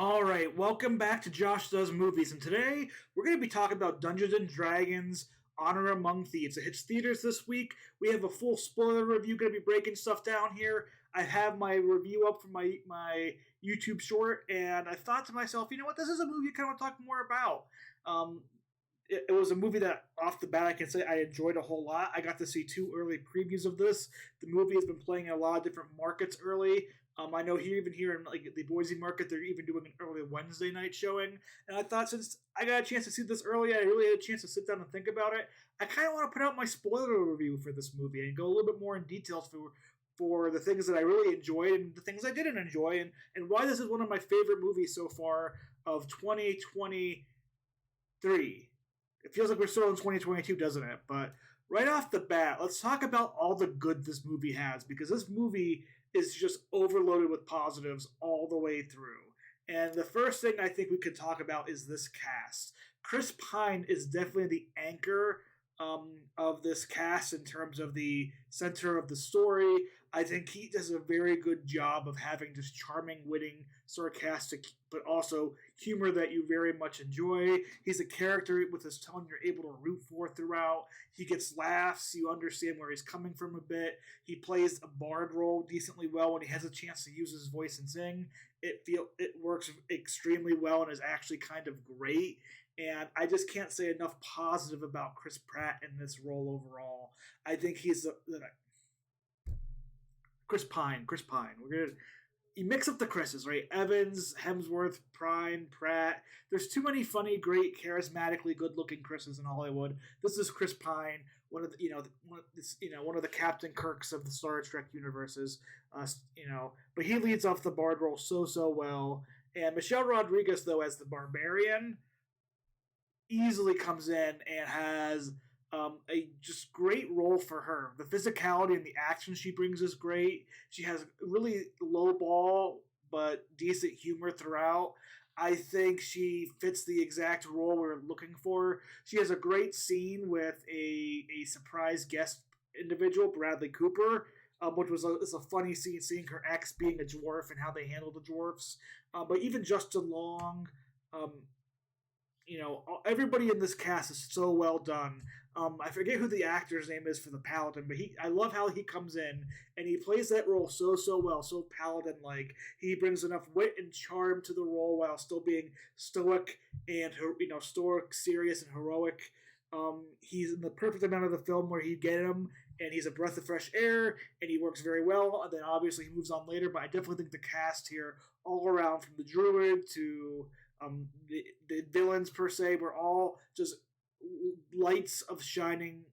All right, welcome back to Josh Does Movies, and today we're going to be talking about Dungeons and Dragons: Honor Among Thieves. It hits theaters this week. We have a full spoiler review. Going to be breaking stuff down here. I have my review up for my YouTube short, and I thought to myself, you know what? This is a movie I kind of want to talk more about. Um, it was a movie that, off the bat, I can say I enjoyed a whole lot. I got to see two early previews of this. The movie has been playing in a lot of different markets early. I know here in like the Boise market, they're even doing an early Wednesday night showing. And I thought, since I got a chance to see this early, I really had a chance to sit down and think about it. I kind of want to put out my spoiler review for this movie and go a little bit more in details for the things that I really enjoyed and the things I didn't enjoy, and why this is one of my favorite movies so far of 2023. It feels like we're still in 2022, doesn't it? But right off the bat, let's talk about all the good this movie has, because this movie is just overloaded with positives all the way through. And the first thing I think we could talk about is this cast. Chris Pine is definitely the anchor of this cast in terms of the center of the story. I think he does a very good job of having just charming, witty, sarcastic, but also humor that you very much enjoy. He's a character with his tone you're able to root for throughout. He gets laughs, you understand where he's coming from a bit. He plays a bard role decently well when he has a chance to use his voice and sing. It works extremely well and is actually kind of great. And I just can't say enough positive about Chris Pratt in this role overall. I think he's Chris Pine. Chris Pine. We're gonna You mix up the Chris's, right? Evans, Hemsworth, Prine, Pratt. There's too many funny, great, charismatically good-looking Chris's in Hollywood. This is Chris Pine, one of one of the Captain Kirks of the Star Trek universes. But he leads off the bard role so well. And Michelle Rodriguez, though, as the barbarian, easily comes in and has a just great role for her. The physicality and the action she brings is great. She has really low ball but decent humor throughout. I think she fits the exact role we're looking for. She has a great scene with a surprise guest individual, Bradley Cooper, which was a funny scene, seeing her ex being a dwarf and how they handle the dwarfs. But even Justin Long, um, everybody in this cast is so well done. I forget who the actor's name is for the Paladin, but I love how he comes in and he plays that role so well, so Paladin-like. He brings enough wit and charm to the role while still being stoic and stoic, serious, and heroic. He's in the perfect amount of the film where you get him, and he's a breath of fresh air, and he works very well. And then obviously he moves on later, but I definitely think the cast here, all around, from the druid to the villains per se, were all just lights of shining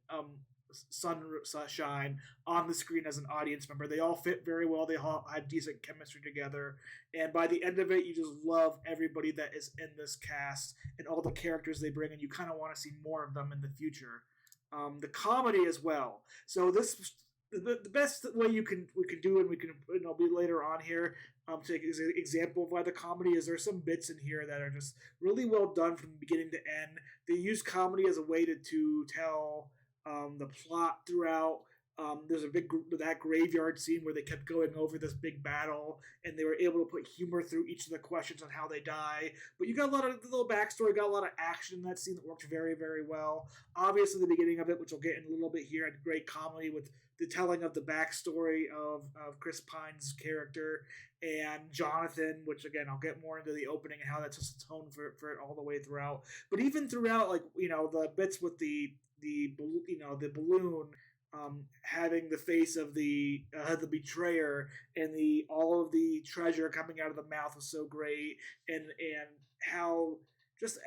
sunshine on the screen as an audience member. They all fit very well. They all had decent chemistry together, and by the end of it, you just love everybody that is in this cast and all the characters they bring, and you kind of want to see more of them in the future. The comedy as well. So this the best way we can do, and we can be later on here, take as an example of why the comedy is, there's some bits in here that are just really well done from beginning to end. They use comedy as a way to tell the plot throughout. There's that graveyard scene where they kept going over this big battle, and they were able to put humor through each of the questions on how they die. But you got a lot of little backstory, got a lot of action in that scene that worked very, very well. Obviously, the beginning of it, which we'll get in a little bit here, had great comedy with the telling of the backstory of Chris Pine's character and Jonathan, which again I'll get more into the opening and how that sets the tone for it all the way throughout. But even throughout, the bits with the balloon having the face of the betrayer, and all of the treasure coming out of the mouth was so great, and how just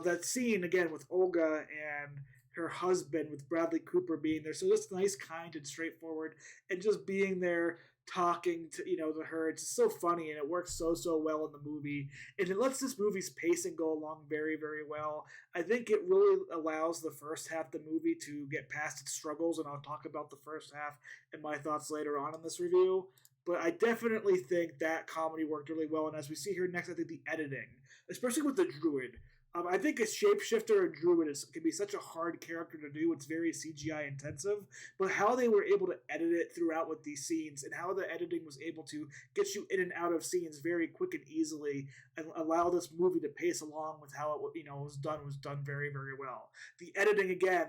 that scene again with Olga and her husband, with Bradley Cooper being there, so just nice, kind, and straightforward, and just being there talking to her. It's so funny, and it works so well in the movie, and it lets this movie's pacing go along very, very well. I think it really allows the first half of the movie to get past its struggles, and I'll talk about the first half and my thoughts later on in this review. But I definitely think that comedy worked really well, and as we see here next, I think the editing, especially with the druid, I think a shapeshifter and druid can be such a hard character to do. It's very CGI intensive, but how they were able to edit it throughout with these scenes, and how the editing was able to get you in and out of scenes very quick and easily, and allow this movie to pace along with how it was done very very well. The editing again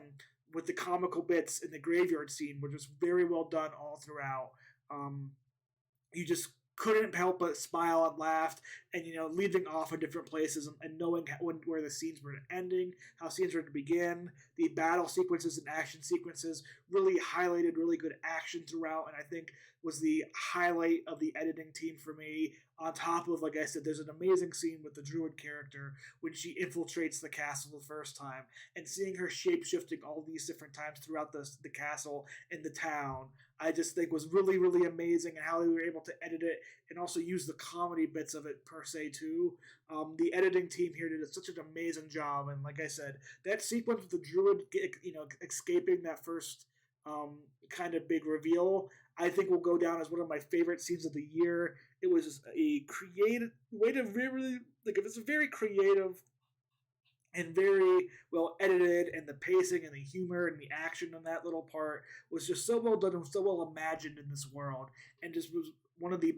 with the comical bits in the graveyard scene were just very well done all throughout. Um, you just couldn't help but smile and laugh, and leaving off in different places, and knowing where the scenes were ending, how scenes were to begin. The battle sequences and action sequences really highlighted really good action throughout, and I think was the highlight of the editing team for me. On top of, like I said, there's an amazing scene with the druid character when she infiltrates the castle the first time, and seeing her shape shifting all these different times throughout the castle and the town. I just think was really, really amazing, and how they were able to edit it and also use the comedy bits of it per se too. The editing team here did such an amazing job, and like I said, that sequence with the druid, escaping that first kind of big reveal, I think will go down as one of my favorite scenes of the year. It was a creative way to really like. It was a very creative and very well edited, and the pacing and the humor and the action on that little part was just so well done and so well imagined in this world, and just was one of the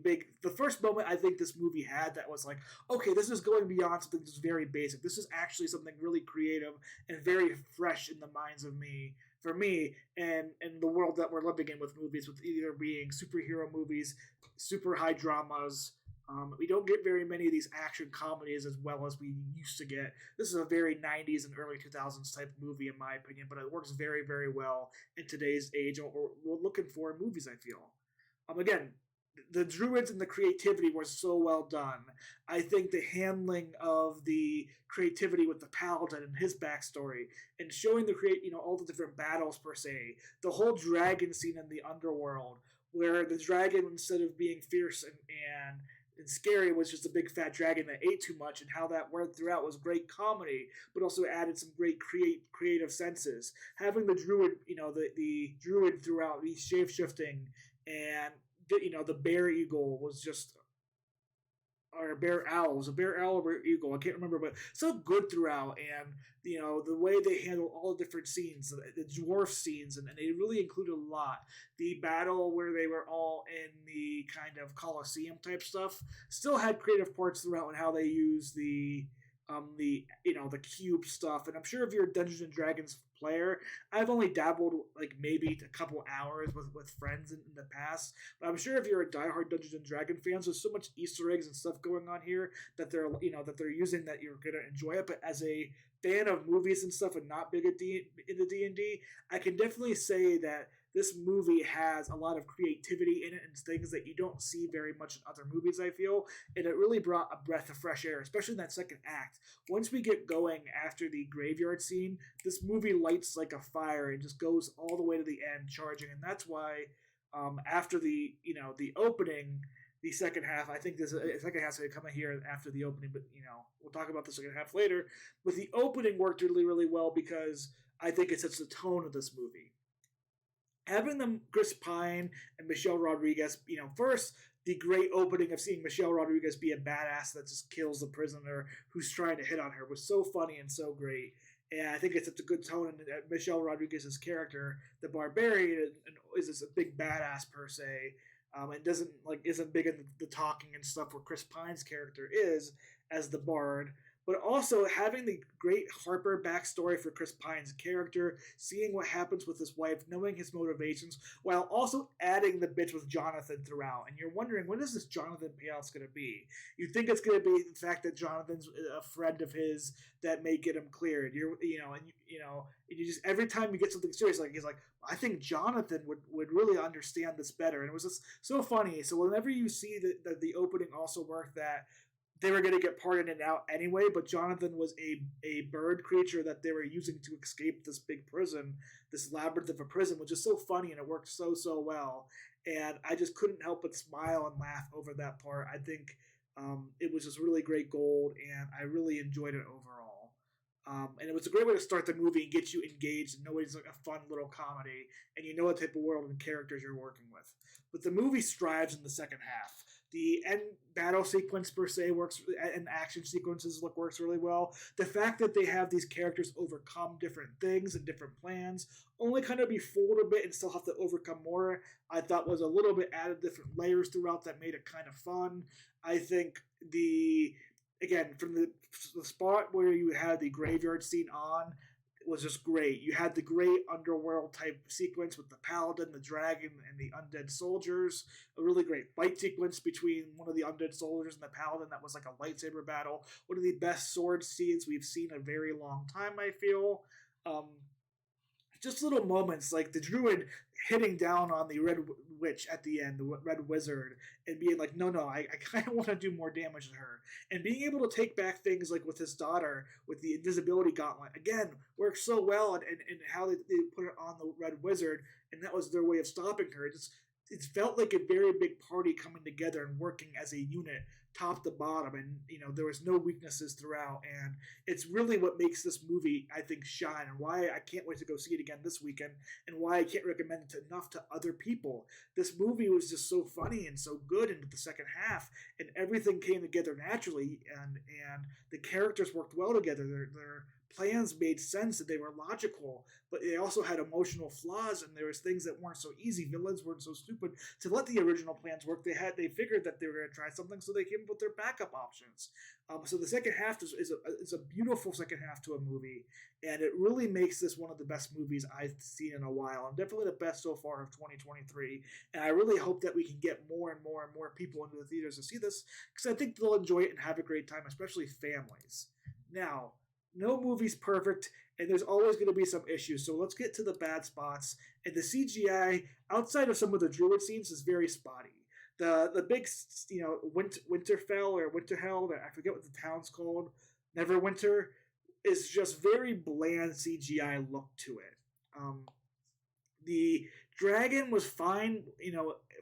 first moment I think this movie had that was like, okay, this is going beyond something that's very basic. This is actually something really creative and very fresh in the minds of me, for me, and the world that we're living in with movies, with either being superhero movies, super high dramas. We don't get very many of these action comedies as well as we used to get. This is a very 90s and early 2000s type movie, in my opinion, but it works very, very well in today's age and what we're looking for in movies, I feel. Again, the druids and the creativity were so well done. I think the handling of the creativity with the paladin and his backstory, and showing all the different battles per se, the whole dragon scene in the underworld, where the dragon, instead of being fierce and scary, was just a big fat dragon that ate too much, and how that went throughout was great comedy, but also added some great creative senses. Having the druid, the druid throughout, he's shape shifting, and the bear eagle was just, or a bear owl. It was a bear owl or bear eagle. I can't remember, but so good throughout. And the way they handle all the different scenes, the dwarf scenes, and they really included a lot. The battle where they were all in the kind of Colosseum type stuff still had creative parts throughout, and how they use the cube stuff. And I'm sure if you're a Dungeons and Dragons player, I've only dabbled like maybe a couple hours with friends in the past, but I'm sure if you're a diehard Dungeons and Dragon fans, there's so much Easter eggs and stuff going on here that they're using, that you're gonna enjoy it. But as a fan of movies and stuff, and not big in the D&D, I can definitely say that this movie has a lot of creativity in it and things that you don't see very much in other movies, I feel. And it really brought a breath of fresh air, especially in that second act. Once we get going after the graveyard scene, this movie lights like a fire and just goes all the way to the end, charging. And that's why after the opening, the second half, I think there's a second half going to come in here after the opening, but we'll talk about the second half later. But the opening worked really, really well, because I think it sets the tone of this movie. Having them, Chris Pine and Michelle Rodriguez, first, the great opening of seeing Michelle Rodriguez be a badass that just kills the prisoner who's trying to hit on her was so funny and so great. And I think it's a good tone. And Michelle Rodriguez's character, the barbarian, is this a big badass per se, and isn't big in the talking and stuff, where Chris Pine's character is as the bard. But also having the great Harper backstory for Chris Pine's character, seeing what happens with his wife, knowing his motivations, while also adding the bits with Jonathan throughout. And you're wondering, when is this Jonathan payoff's going to be? You think it's going to be the fact that Jonathan's a friend of his that may get him cleared. And you just, every time you get something serious, like he's like, I think Jonathan would really understand this better. And it was just so funny. So whenever you see that the opening also worked, that they were going to get pardoned and out anyway, but Jonathan was a bird creature that they were using to escape this big prison, this labyrinth of a prison, which is so funny, and it worked so well. And I just couldn't help but smile and laugh over that part. I think it was just really great gold, and I really enjoyed it overall. And it was a great way to start the movie and get you engaged and know it's like a fun little comedy, and you know what type of world and characters you're working with. But the movie strives in the second half. The end battle sequence per se works, and action sequences works really well. The fact that they have these characters overcome different things and different plans, only kind of be fooled a bit and still have to overcome more, I thought was a little bit added different layers throughout that made it kind of fun. I think the again from the spot where you had the graveyard scene on was just great. You had the great underworld type sequence with the paladin, the dragon, and the undead soldiers. A really great fight sequence between one of the undead soldiers and the paladin that was like a lightsaber battle. One of the best sword scenes we've seen in a very long time, I feel. Um, just little moments like the druid hitting down on the red witch at the end, the red wizard, and being like, no, I kind of want to do more damage to her. And being able to take back things like with his daughter, with the invisibility gauntlet, again, works so well, and how they put it on the red wizard, and that was their way of stopping her. It felt like a very big party coming together and working as a unit top to bottom, and there was no weaknesses throughout, and it's really what makes this movie, I think, shine, and why I can't wait to go see it again this weekend, and why I can't recommend it enough to other people. This movie was just so funny and so good into the second half, and everything came together naturally, and the characters worked well together. Their plans made sense and they were logical, but they also had emotional flaws, and there was things that weren't so easy. Villains weren't so stupid to let the original plans work. They figured that they were going to try something, so they came up with their backup options. So the second half is a beautiful second half to a movie, and it really makes this one of the best movies I've seen in a while, and definitely the best so far of 2023. And I really hope that we can get more and more and more people into the theaters to see this, because I think they'll enjoy it and have a great time, especially families. Now, no movie's perfect, and there's always going to be some issues. So let's get to the bad spots. And the CGI, outside of some of the druid scenes, is very spotty. The big Winterfell or Winterhell, I forget what the town's called, Neverwinter, is just very bland CGI look to it. The dragon was fine,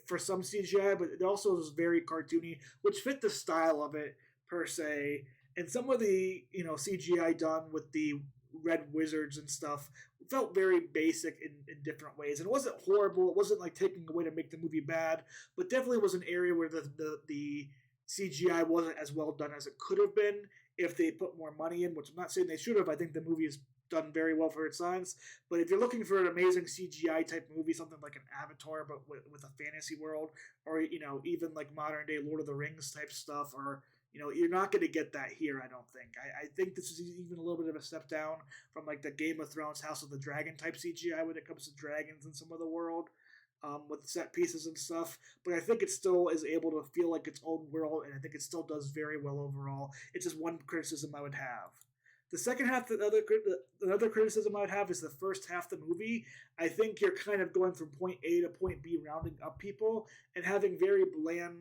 for some CGI, but it also was very cartoony, which fit the style of it per se. And some of the CGI done with the red wizards and stuff felt very basic in different ways, and it wasn't horrible. It wasn't like taking away to make the movie bad, but definitely was an area where the CGI wasn't as well done as it could have been if they put more money in, which I'm not saying they should have. I think the movie is done very well for its size, but if you're looking for an amazing CGI type movie, something like an Avatar but with a fantasy world, or even like modern day Lord of the Rings type stuff, or you're not going to get that here, I don't think. I think this is even a little bit of a step down from like the Game of Thrones House of the Dragon type CGI when it comes to dragons in some of the world, with set pieces and stuff. But I think it still is able to feel like its own world, and I think it still does very well overall. It's just one criticism I would have. The second half, another criticism I would have is the first half of the movie. I think you're kind of going from point A to point B, rounding up people, and having very bland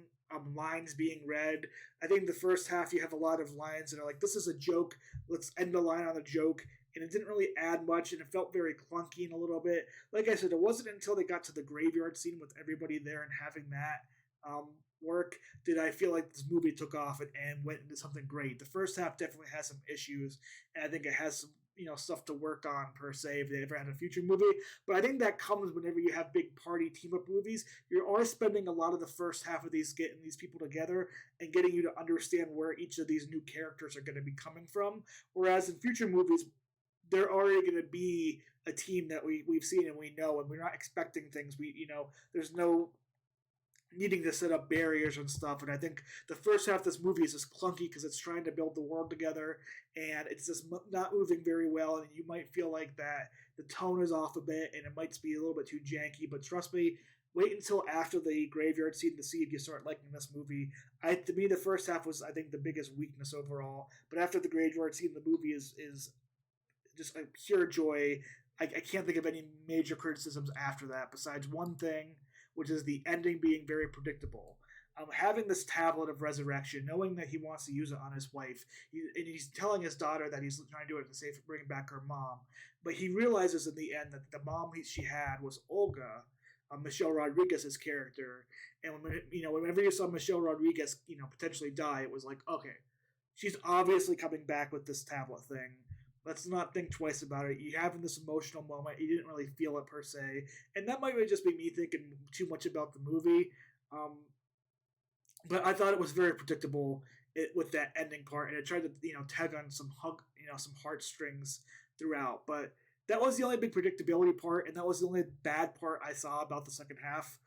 lines being read. I think the first half you have a lot of lines that are like, this is a joke, let's end the line on a joke, and it didn't really add much, and it felt very clunky in a little bit. Like I said, it wasn't until they got to the graveyard scene with everybody there and having that work did I feel like this movie took off and went into something great. The first half definitely has some issues, and I think it has some stuff to work on per se if they ever had a future movie. But I think that comes whenever you have big party team up movies. You are spending a lot of the first half of these getting these people together and getting you to understand where each of these new characters are going to be coming from. Whereas in future movies, they're already going to be a team that we've seen and we know, and we're not expecting things. There's no needing to set up barriers and stuff. And I think the first half of this movie is just clunky because it's trying to build the world together, and it's just not moving very well. And you might feel like that the tone is off a bit, and it might be a little bit too janky. But trust me, wait until after the graveyard scene to see if you start liking this movie. To me, the first half was, I think, the biggest weakness overall. But after the graveyard scene, the movie is just a pure joy. I can't think of any major criticisms after that besides one thing, which is the ending being very predictable. Having this tablet of resurrection, knowing that he wants to use it on his wife, and he's telling his daughter that he's trying to do it to save, bring back her mom, but he realizes in the end that the mom she had was Olga, Michelle Rodriguez's character, and whenever you saw Michelle Rodriguez, potentially die, it was like, okay, she's obviously coming back with this tablet thing. Let's not think twice about it. You having this emotional moment, you didn't really feel it per se, and that might just be me thinking too much about the movie. but I thought it was very predictable with that ending part, and it tried to tag on some heartstrings throughout. But that was the only big predictability part, and that was the only bad part I saw about the second half.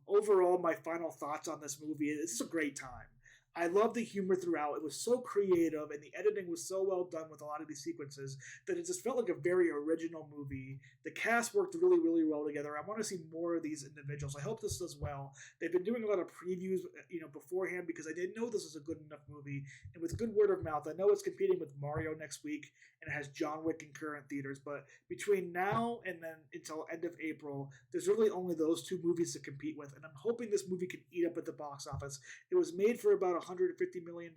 Overall, my final thoughts on this movie is it's a great time. I love the humor throughout. It was so creative, and the editing was so well done with a lot of these sequences that it just felt like a very original movie. The cast worked really, really well together. I want to see more of these individuals. I hope this does well. They've been doing a lot of previews, beforehand because I didn't know this was a good enough movie. And with good word of mouth, I know it's competing with Mario next week, and it has John Wick in current theaters. But between now and then until end of April, there's really only those two movies to compete with, and I'm hoping this movie can eat up at the box office. It was made for about $150 million.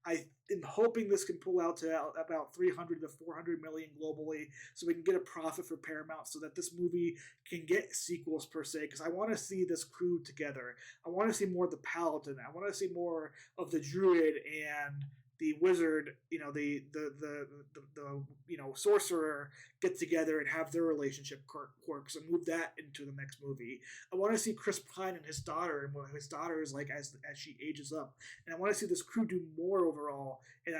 I am hoping this can pull out to about 300 to 400 million globally, so we can get a profit for Paramount, so that this movie can get sequels per se. Because I want to see this crew together. I want to see more of the Paladin. I want to see more of the Druid and the wizard, the sorcerer get together and have their relationship quirks and move that into the next movie. I want to see Chris Pine and his daughter and what his daughter is like as she ages up, and I want to see this crew do more overall, and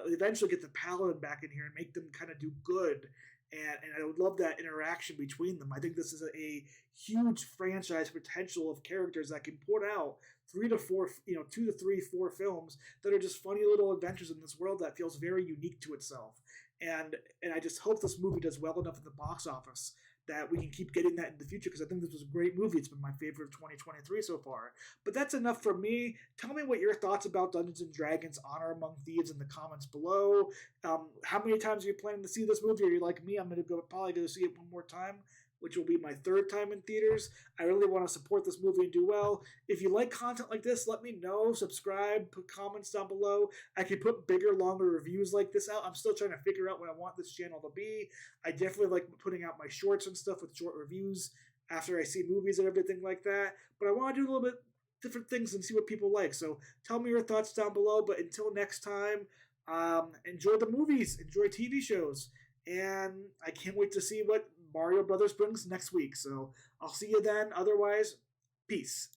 eventually get the Paladin back in here and make them kind of do good. And I would love that interaction between them. I think this is a huge franchise potential of characters that can put out 3 to 4, 2 to 3, 4 films that are just funny little adventures in this world that feels very unique to itself. And I just hope this movie does well enough at the box office that we can keep getting that in the future, because I think this was a great movie. It's been my favorite of 2023 so far. But that's enough for me. Tell me what your thoughts about Dungeons and Dragons: Honor Among Thieves in the comments below. How many times are you planning to see this movie? Are you like me? I'm going to probably go see it one more time, which will be my third time in theaters. I really want to support this movie and do well. If you like content like this, let me know. Subscribe, put comments down below. I can put bigger, longer reviews like this out. I'm still trying to figure out what I want this channel to be. I definitely like putting out my shorts and stuff with short reviews after I see movies and everything like that. But I want to do a little bit different things and see what people like. So tell me your thoughts down below. But until next time, enjoy the movies, enjoy TV shows, and I can't wait to see what Mario Brothers brings next week. So I'll see you then. Otherwise, peace.